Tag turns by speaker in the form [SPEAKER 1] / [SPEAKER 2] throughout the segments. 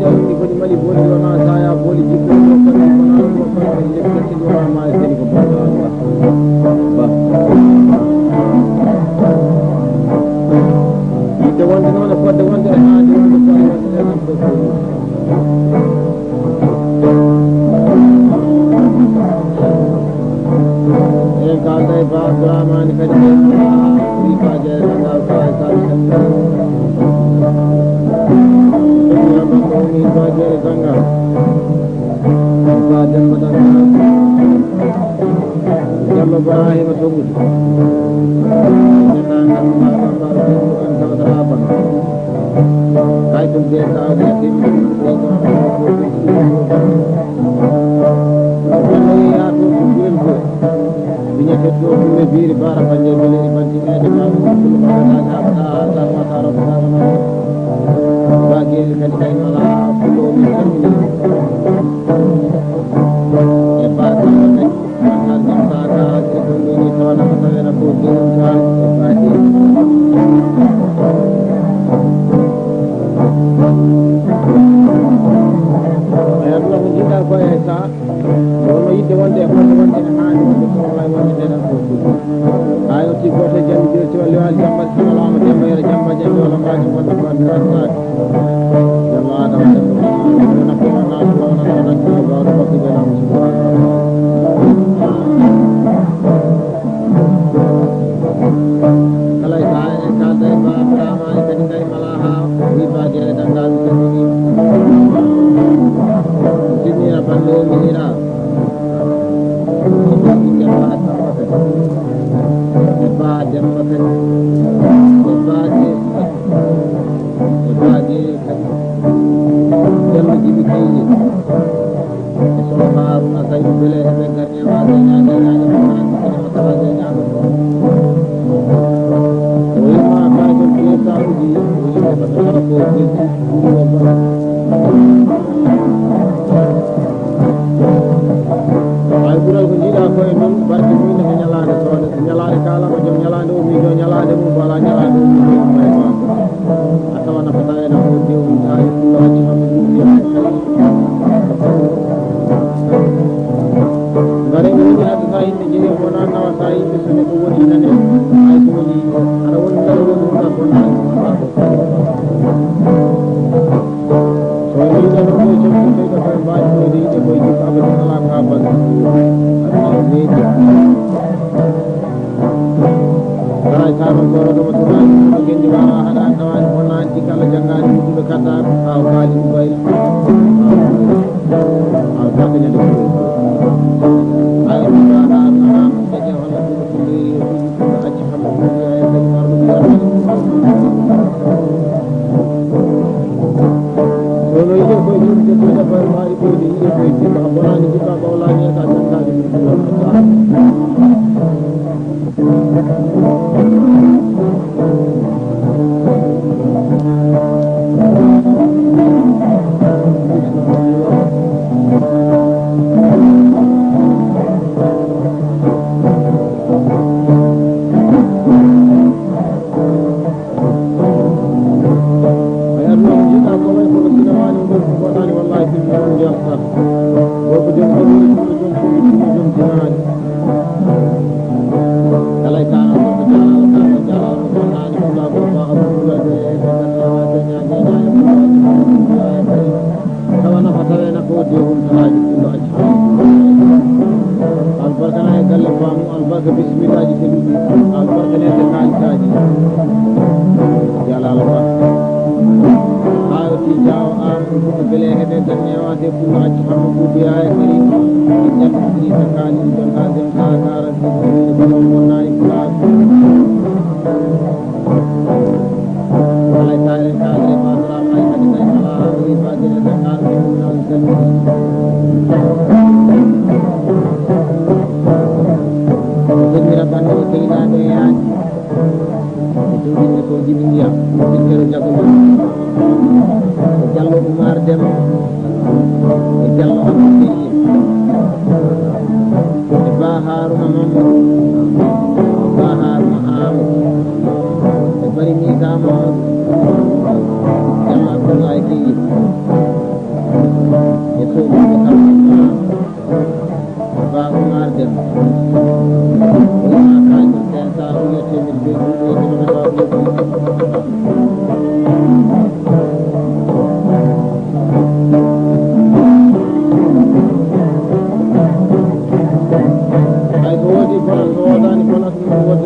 [SPEAKER 1] jawdi ko mali boli wona saya boli jikko ko ko lekkati wona ma seri ko ba ide wonde non fodde wonde haade wonde ko wonde ko e kalda ba Abdramani kadi wi baje ngal ka ini baje tangga baje madanga jallo Ibrahim tunggu nang nang kan saudara kai tu dia tahu dia tim ya tu bulan ko binya ketu me bir bara panje bele banti me de ma bagi kan kai mala pulo mi termini e bata kan kan saka itu ni thana thana na ko din kan e bati ayat Allah menjina ko esa wono yidde wonde ko wonde haani ko wallahi wonde den ko ayo ti goto jam jor ci wal wal jamba salama jamba yara jamba jamba wala mbaji wonde ko andira jamba adam na ko na ko na ko ba ko ti bela musu kalai sai ka dai ba Abdramani kadi dai malaha wi ba Geele Dangarou kadi Sini bando minira eba jambatan eba di jamu jibi kini esok hari masa itu beli sebenarnya wajahnya ada mana mata wajahnya apa oi mah kalau dia tahu di oi betul aku itu ay bural ko jida ko e non barke min ne nyalaade sone nyalaade kala ko jom nyalaade o mi do nyalaade mu bala nyalaade o mi do may ba atawana fata ena ko dew taay ko ci xam ni ya ngare ni ni adu tay ni jeni ko na na tay ni sone ko woni nane ay ko ni ara won dara won ka ko na so ni na no ko ci ko ko ba ko di ko ji ka ba na la ka ba media ay kama goro do to ran ko gendi wara hada tawan ko nan ci kala jangani mu do kata aw kali bayil aw takanya do ay ba na na ke je wala ko ko ni ko acci xam ko ay dañ marlu bi yalla solo yi ko ñu ci do da bay mari ko di ko ci ba bolani ci ba bolani ka ta di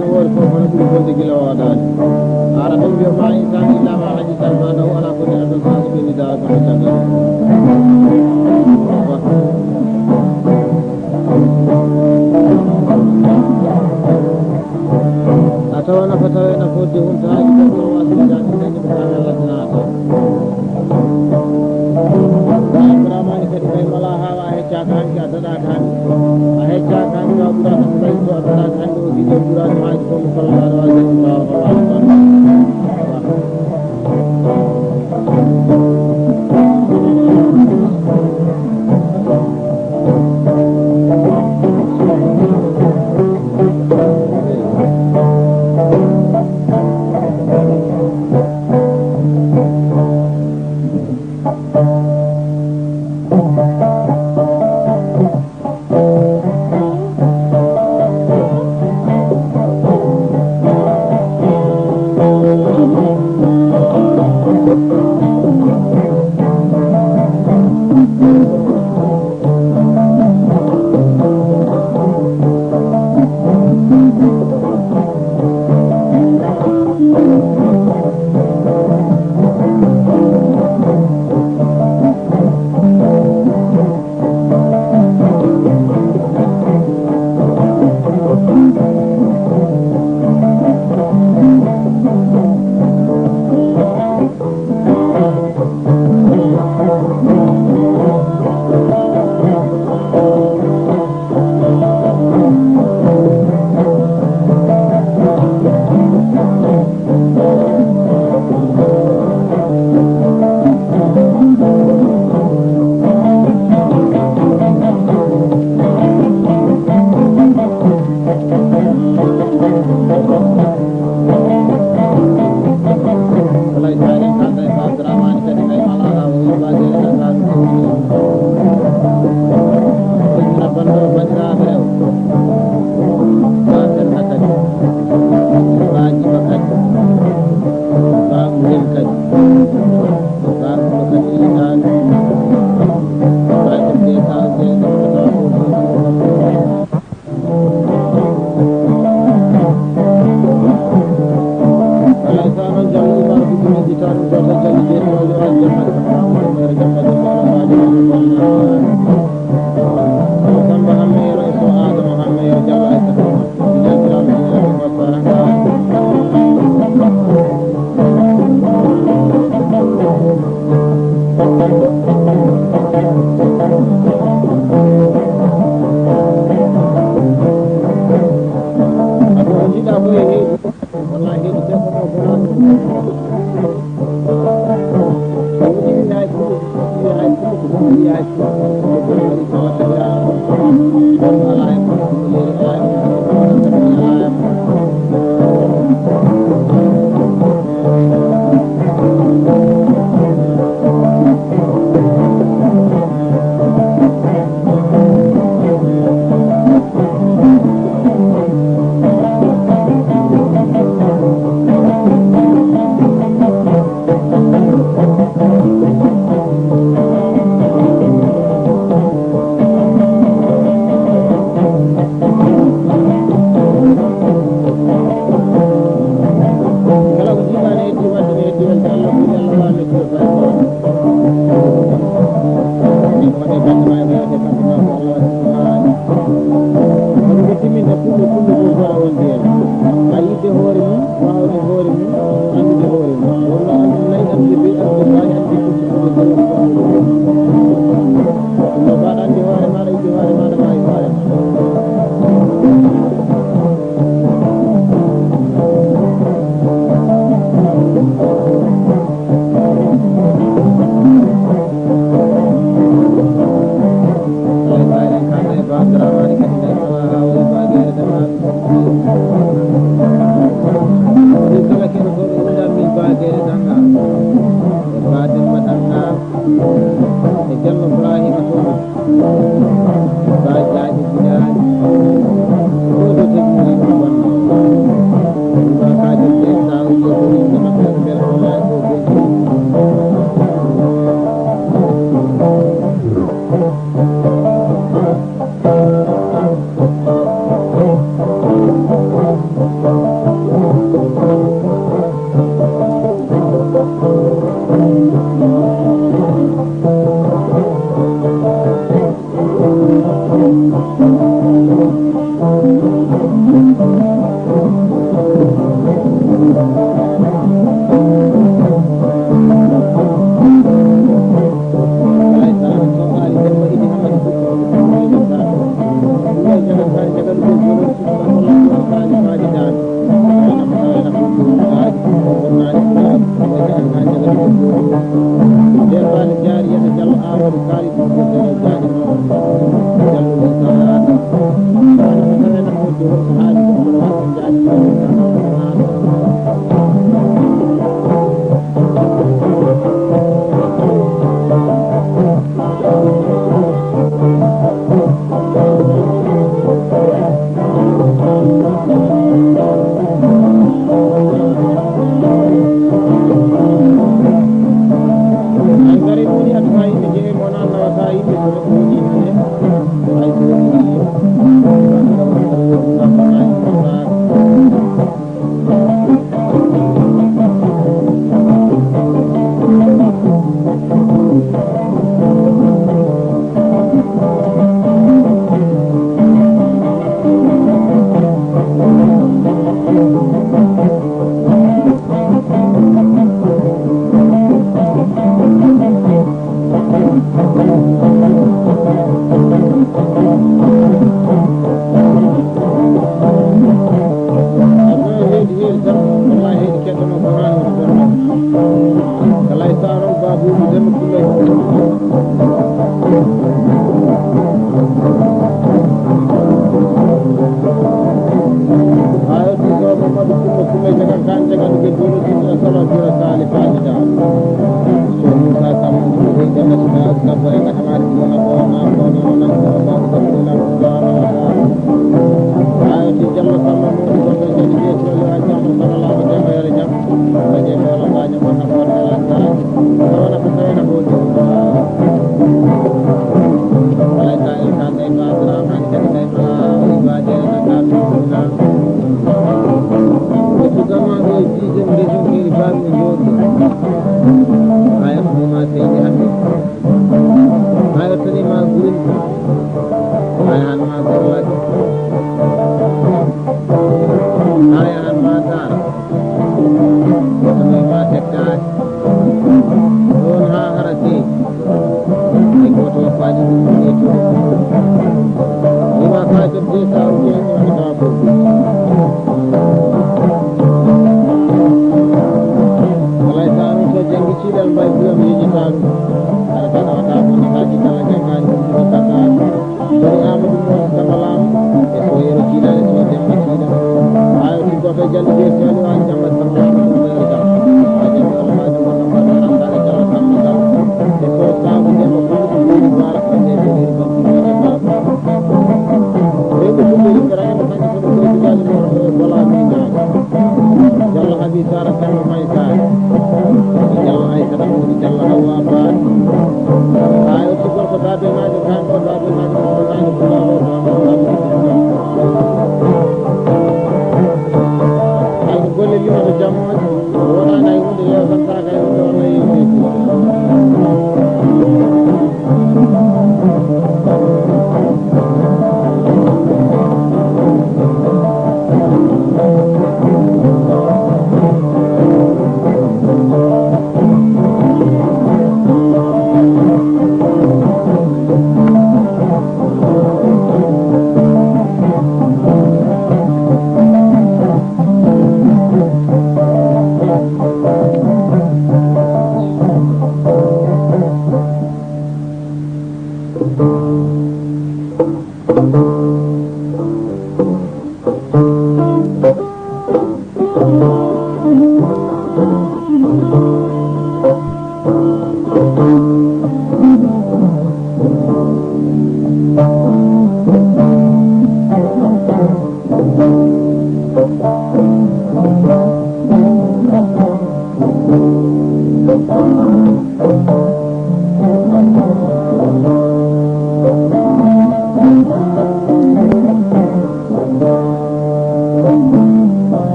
[SPEAKER 1] kono woori fof hono ɓuri bonde gila waɗaade ara ɓen mbiyo ma insan illa ma haji salmanahu ala kulli adon saaso ɓenni daa kono caggal a tawana ko tawena fodde humtaaji ko kono wasidaani dañi ɓe kaame ladinaata Ba Abdramani kadi kay mala hawa a heccaka hanki a daɗaka hanki a heccaka hanki a ɓurata ko ɓay to a daɗaka hanki o siɗe ɓurani maaji fof mo kollaɗo wa jani mbawa ko wawa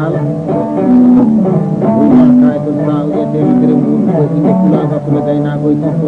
[SPEAKER 1] haala kay ko sa uyete midire mum ko inde kulaga ko dayna ko ci ko